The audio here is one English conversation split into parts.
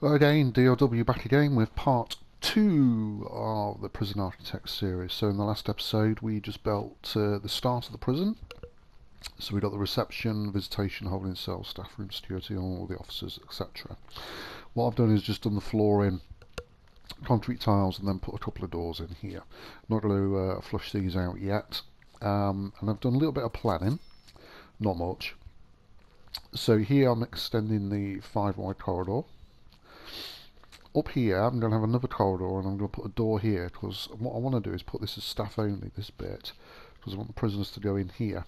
Hello again, DOW back again with part 2 of the Prison Architect series. So in the last episode we just built the start of the prison. So we got the reception, visitation, holding cell, staff room, security, all the officers, etc. What I've done is just done the floor in concrete tiles and then put a couple of doors in here. Not going to flush these out yet. And I've done a little bit of planning, not much. So here I'm extending the 5 wide corridor. Up here I'm going to have another corridor and I'm going to put a door here because what I want to do is put this as staff only, this bit, because I want the prisoners to go in here.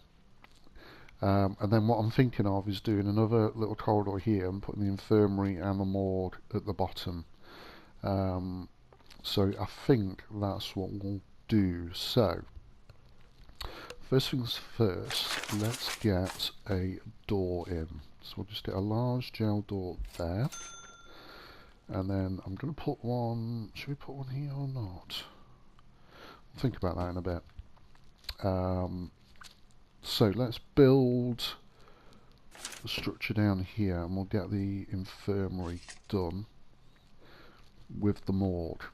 And then what I'm thinking of is doing another little corridor here and putting the infirmary and the morgue at the bottom. So I think that's what we'll do. So first things first, let's get a door in. So we'll just get a large gel door there. And then I'm going to put one, should we put one here or not? I'll think about that in a bit. So let's build the structure down here and we'll get the infirmary done with the morgue.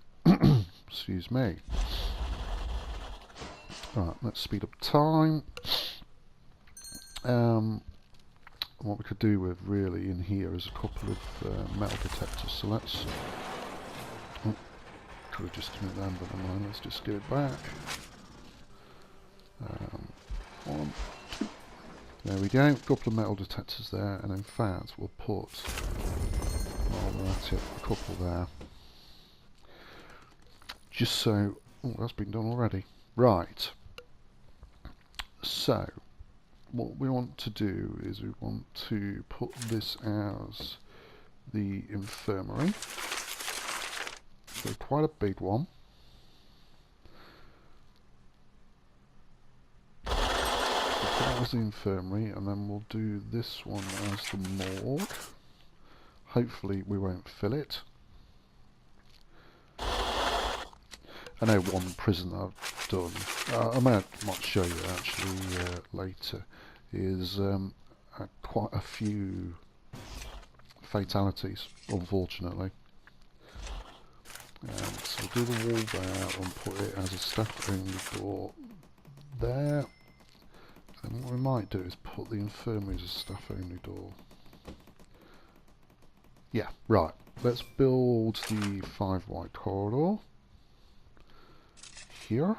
Excuse me. Right, let's speed up time. What we could do with really in here is a couple of metal detectors. So let's... Oh, could have just done it then, but never mind. Let's just give it back. One, two. There we go. A couple of metal detectors there, and in fact we'll put... while we're at it, a couple there. Just so... Oh, that's been done already. Right. So... what we want to do is we want to put this as the infirmary. So quite a big one. So put that as the infirmary, and then we'll do this one as the morgue. Hopefully we won't fill it. I know one prison I've done, I might show you actually later, is quite a few fatalities, unfortunately. So we'll do the wall there and put it as a staff only door there. And what we might do is put the infirmary as a staff only door. Yeah, right. Let's build the 5 wide corridor here.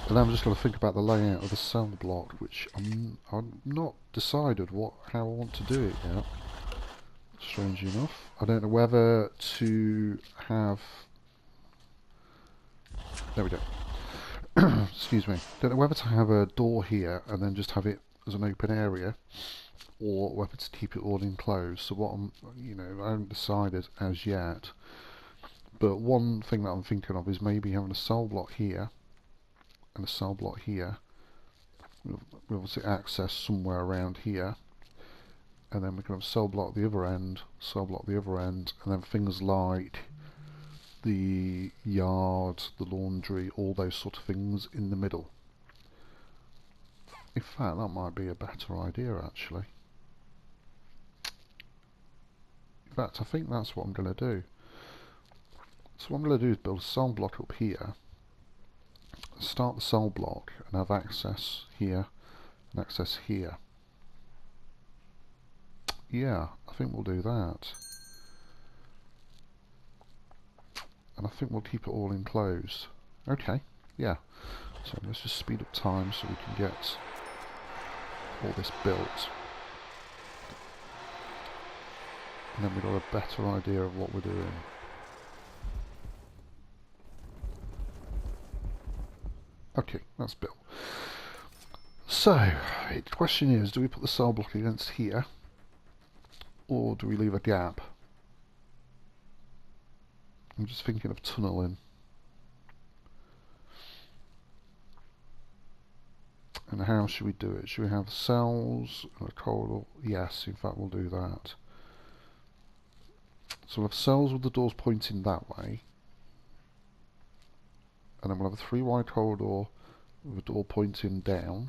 And then I'm just going to think about the layout of the cell block, which I'm not decided how I want to do it yet. Strangely enough, I don't know whether to have. There we go. Excuse me. Don't know whether to have a door here and then just have it as an open area, or whether to keep it all enclosed. So what I haven't decided as yet. But one thing that I'm thinking of is maybe having a cell block here and a cell block here. We'll obviously access somewhere around here, and then we can have a cell block at the other end, cell block at the other end, and then things like the yard, the laundry, all those sort of things in the middle. In fact, that might be a better idea actually. In fact, I think that's what I'm going to do. So what I'm going to do is build a cell block up here, start the cell block and have access here and access here. Yeah, I think we'll do that. And I think we'll keep it all enclosed. Okay, yeah. So let's just speed up time so we can get all this built. And then we've got a better idea of what we're doing. Okay, that's built. So, the question is, do we put the cell block against here? Or do we leave a gap? I'm just thinking of tunnelling. And how should we do it? Should we have cells and a corridor? Yes, in fact we'll do that. So we'll have cells with the doors pointing that way. And then we'll have a 3 wide corridor with a door pointing down.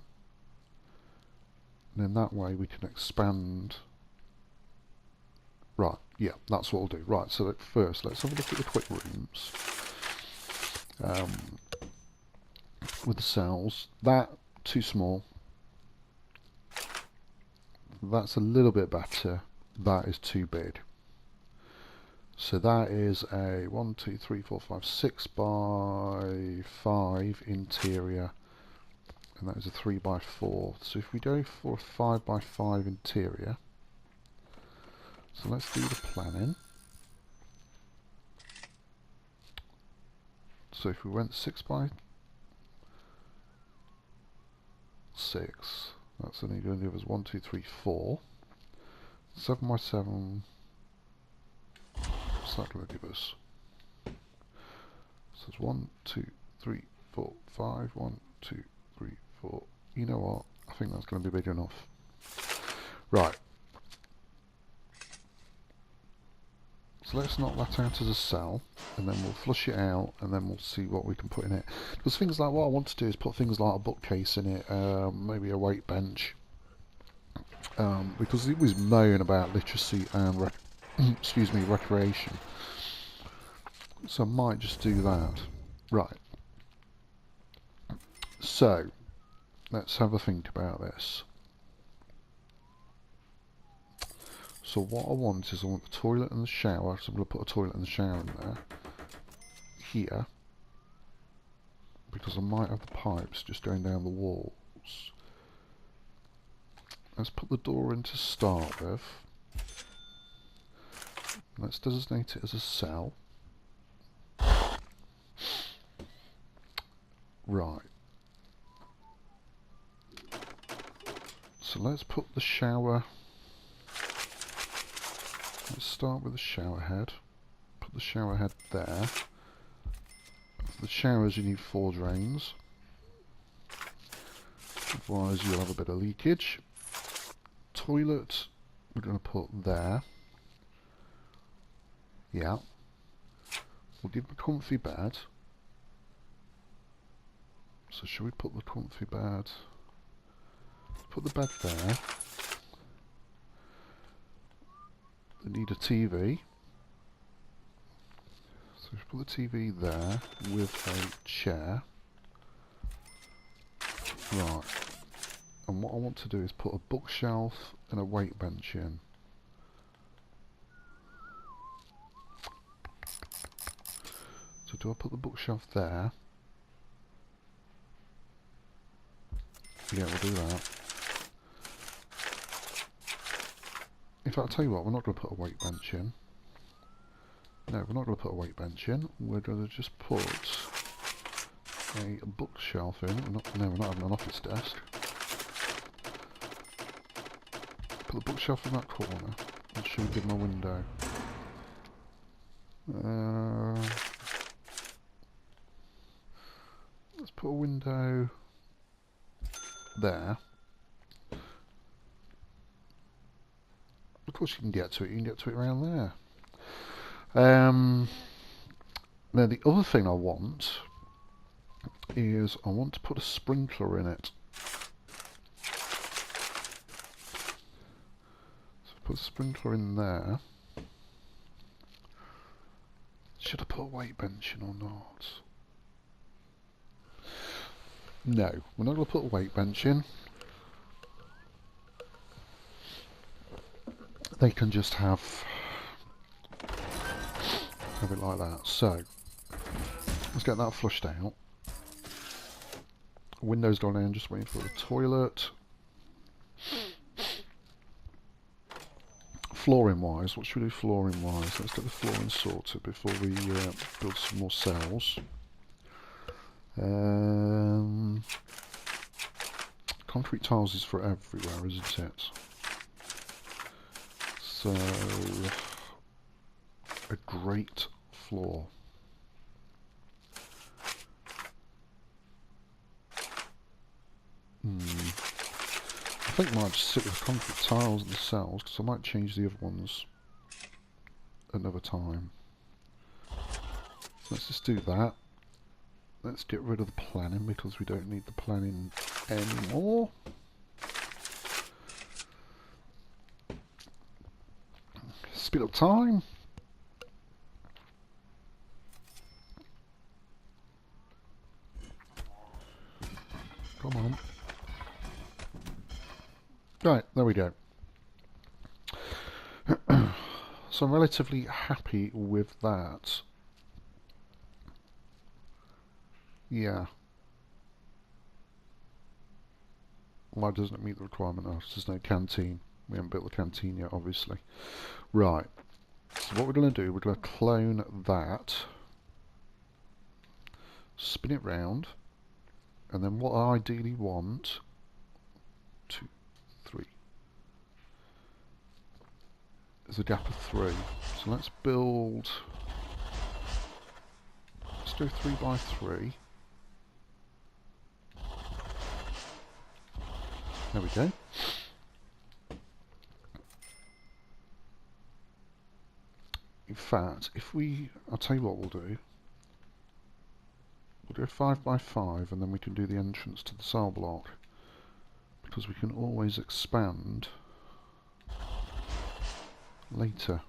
And in that way we can expand. Right, yeah, that's what we'll do. Right, so first let's have a look at the quick rooms. With the cells. That, too small. That's a little bit better. That is too big. So that is a 1, 2, 3, 4, 5, 6 by 5 interior. And that is a 3 by 4. So if we go for a 5 by 5 interior. So let's do the planning. So if we went 6 by 6, that's only going to give us 1, 2, 3, 4. 7 by 7, what's that going to give us? So it's 1, 2, 3, 4, 5, 1, 2, 3, 4. You know what? I think that's going to be big enough. Right. So let's knock that out as a cell, and then we'll flush it out, and then we'll see what we can put in it. Because things like, what I want to do is put things like a bookcase in it, maybe a weight bench. Because it was known about literacy and excuse me, recreation. So I might just do that. Right. So let's have a think about this. So what I want is I want the toilet and the shower, so I'm going to put a toilet and the shower in there. Here. Because I might have the pipes just going down the walls. Let's put the door in to start with. Let's designate it as a cell. Right. So let's put the shower. Let's start with the shower head. Put the shower head there. For the showers you need 4 drains. Otherwise you'll have a bit of leakage. Toilet we're going to put there. Yeah. We'll give them a comfy bed. So should we put the comfy bed? Put the bed there. They need a TV. So we put the TV there with a chair. Right. And what I want to do is put a bookshelf and a weight bench in. So do I put the bookshelf there? Yeah, we'll do that. In fact, I'll tell you what, we're not going to put a weight bench in. No, we're not going to put a weight bench in. We're going to just put a bookshelf in. No, we're not having an office desk. Put the bookshelf in that corner. And should we give them a window? Let's put a window there. Of course you can get to it. You can get to it around there. Now the other thing I want is I want to put a sprinkler in it. So put a sprinkler in there. Should I put a weight bench in or not? No, we're not going to put a weight bench in. They can just have it like that. So let's get that flushed out. Windows gone in, just waiting for the toilet. Flooring wise, what should we do flooring wise? Let's get the flooring sorted before we build some more cells. Concrete tiles is for everywhere, isn't it? So a great floor. I think I might just sit with concrete tiles in the cells because I might change the other ones another time. Let's just do that. Let's get rid of the planning because we don't need the planning anymore. speed up time. Come on. Right, there we go. So I'm relatively happy with that. Yeah. Why doesn't it meet the requirement? Oh, there's no canteen. We haven't built the canteen yet, obviously. Right. So what we're going to do, we're going to clone that, spin it round, and then what I ideally want, 2, 3, is a gap of 3. So let's build, let's do 3 by 3. There we go. In fact, if we, I'll tell you what we'll do. We'll do a 5 by 5 and then we can do the entrance to the cell block. Because we can always expand later.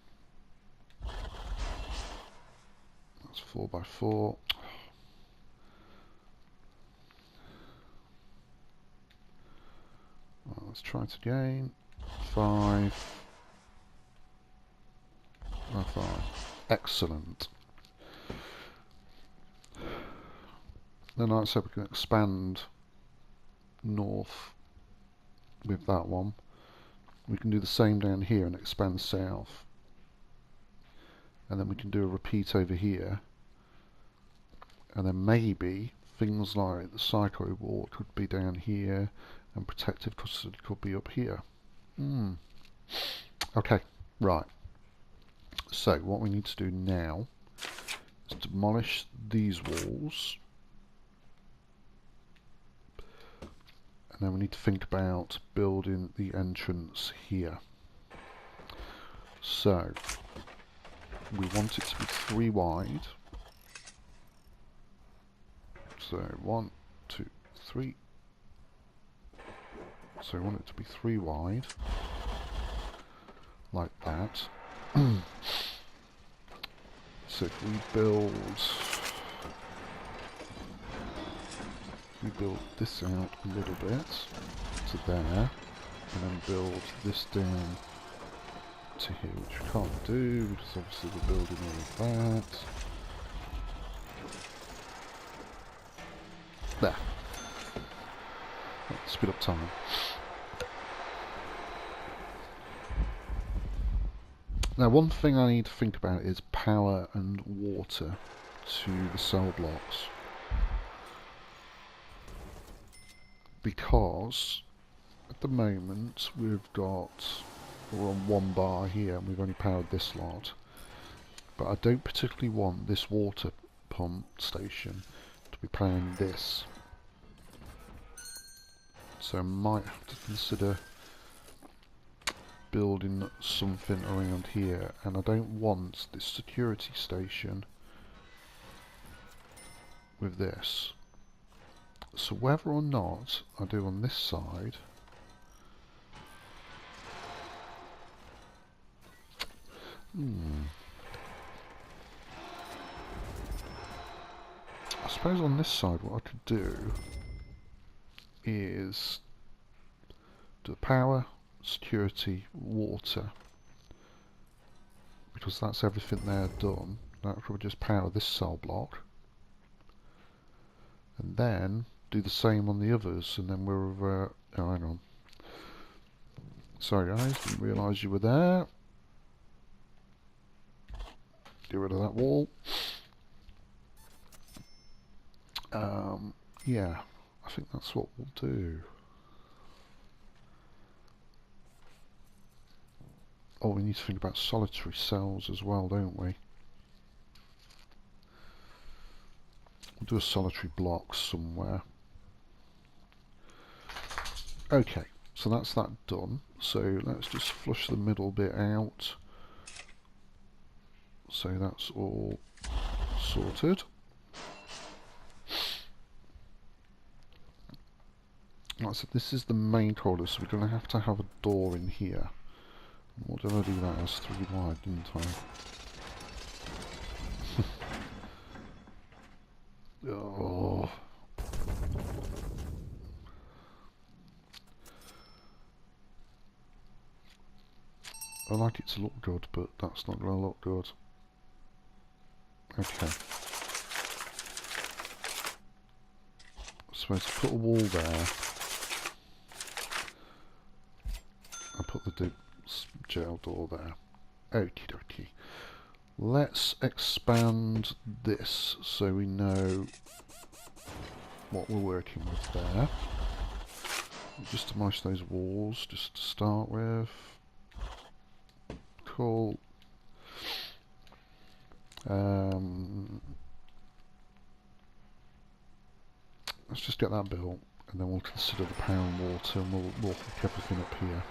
That's 4 by 4. Well, let's try it again. 5 by 5. Excellent. Then like I said, we can expand north with that one. We can do the same down here and expand south. And then we can do a repeat over here. And then maybe things like the psycho ward could be down here and protective custody could be up here. Okay, right. So what we need to do now is demolish these walls. And then we need to think about building the entrance here. So we want it to be 3 wide. So 1, 2, 3. So we want it to be 3 wide, like that. So if we build this out a little bit to there, and then build this down to here, which we can't do because obviously we're building all of that. There. Let's speed up time. Now one thing I need to think about is power and water to the cell blocks. Because at the moment we're on 1 bar here and we've only powered this lot. But I don't particularly want this water pump station to be powering this. So I might have to consider building something around here, and I don't want this security station with this. So whether or not I do on this side, I suppose on this side what I could do is do power, security, water, because that's everything there done. That would just power this cell block, and then do the same on the others, and then we're oh, hang on. Sorry guys, didn't realise you were there. Get rid of that wall. Yeah, I think that's what we'll do. Oh, we need to think about solitary cells as well, don't we? We'll do a solitary block somewhere. Okay, so that's that done. So let's just flush the middle bit out. So that's all sorted. Like I said, this is the main corridor, so we're going to have a door in here. What did I do that as? 3 wide, didn't I? Oh. I like it to look good, but that's not going to look good. Okay. So to put a wall there, I put the jail door there. Okie dokie. Let's expand this so we know what we're working with there. Just demolish those walls, just to start with. Cool. Let's just get that built, and then we'll consider the power and water, and we'll hook everything up here.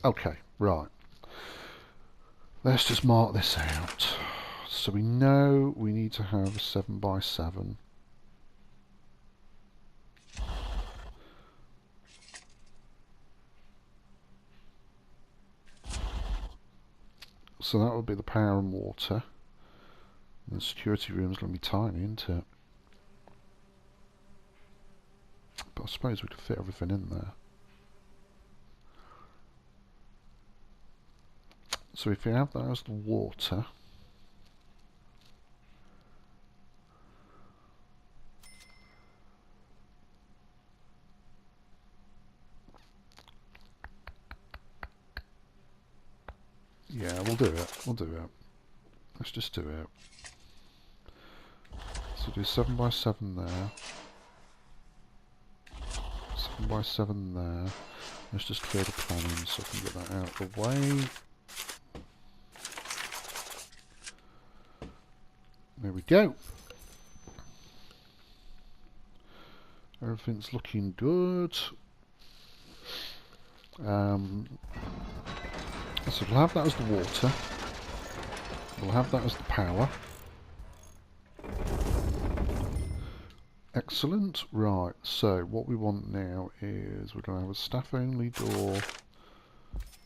Okay, right. Let's just mark this out. So we know we need to have a 7x7. So that would be the power and water. And the security room is going to be tiny, isn't it? But I suppose we could fit everything in there. So if we have that as the water, yeah, we'll do it. We'll do it. Let's just do it. So do 7x7 there. 7x7 there. Let's just clear the planning so I can get that out of the way. There we go. Everything's looking good. So we'll have that as the water. We'll have that as the power. Excellent. Right, so what we want now is we're going to have a staff only door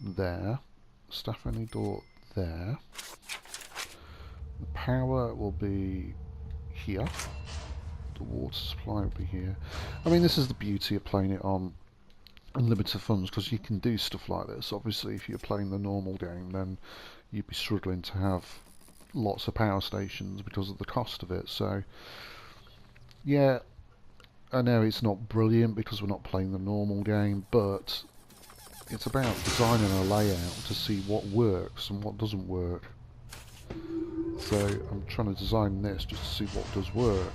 there. Staff only door there. The power will be here. The water supply will be here. I mean, this is the beauty of playing it on unlimited funds, because you can do stuff like this. Obviously, if you're playing the normal game, then you'd be struggling to have lots of power stations because of the cost of it. So, yeah, I know it's not brilliant because we're not playing the normal game, but it's about designing a layout to see what works and what doesn't work. So I'm trying to design this just to see what does work.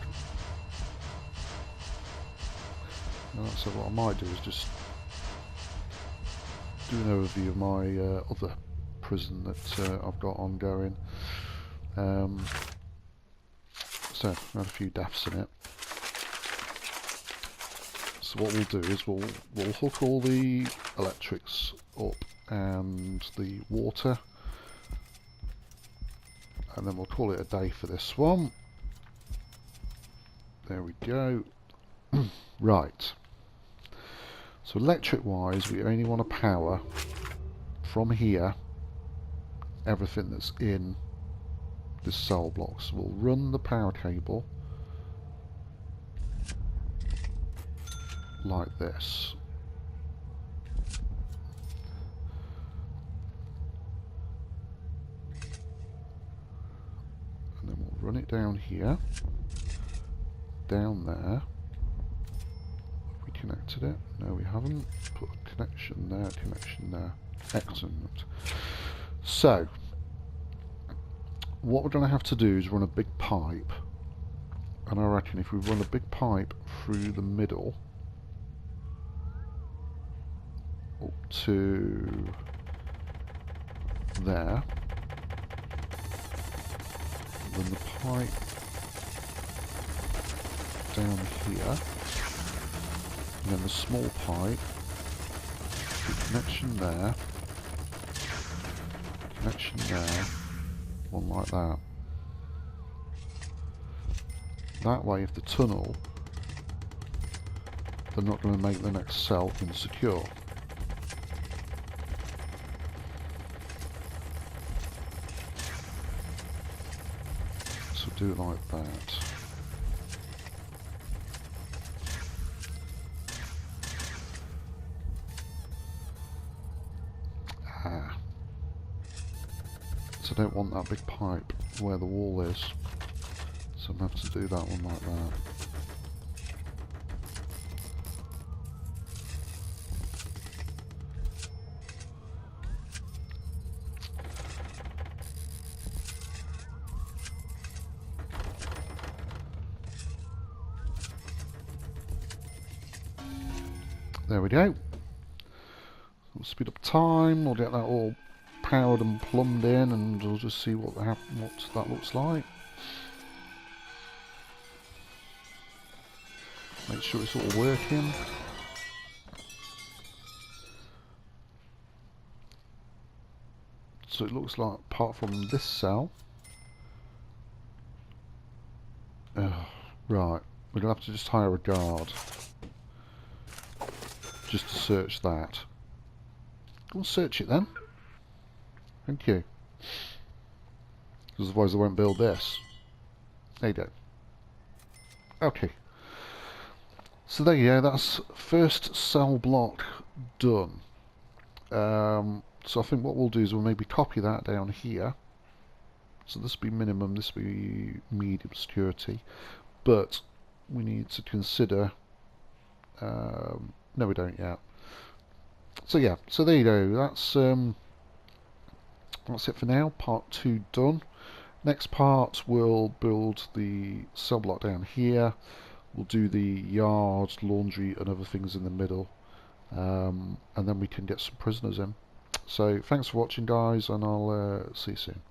So what I might do is just do an overview of my other prison that I've got ongoing. So I've had a few deaths in it. So what we'll do is we'll hook all the electrics up and the water, and then we'll call it a day for this one. There we go. Right. So electric wise, we only want to power from here everything that's in this cell block. So we'll run the power cable like this. And then we'll run it down here, down there. Connected it? No, we haven't. Put a connection there, connection there. Excellent. So, what we're going to have to do is run a big pipe. And I reckon if we run a big pipe through the middle up to there, then the pipe down here, and then the small pipe, the connection there, connection there, one like that. That way, if the tunnel they're not going to make the next cell insecure. So do it like that. Ah. So I don't want that big pipe where the wall is. So I'm going to have to do that one like that. There we go. We'll speed up time, we'll get that all powered and plumbed in, and we'll just see what that looks like. Make sure it's all working. So it looks like, apart from this cell, right, we're going to have to just hire a guard just to search that. Go and search it then. Thank you. Because otherwise I won't build this. There you go. Okay. So there you go, that's first cell block done. So I think what we'll do is we'll maybe copy that down here. So this will be minimum, this will be medium security. But we need to consider... no we don't yet. So yeah, so there you go, that's it for now, part 2 done. Next part we'll build the cell block down here. We'll do the yard, laundry and other things in the middle, and then we can get some prisoners in. So thanks for watching guys, and I'll see you soon.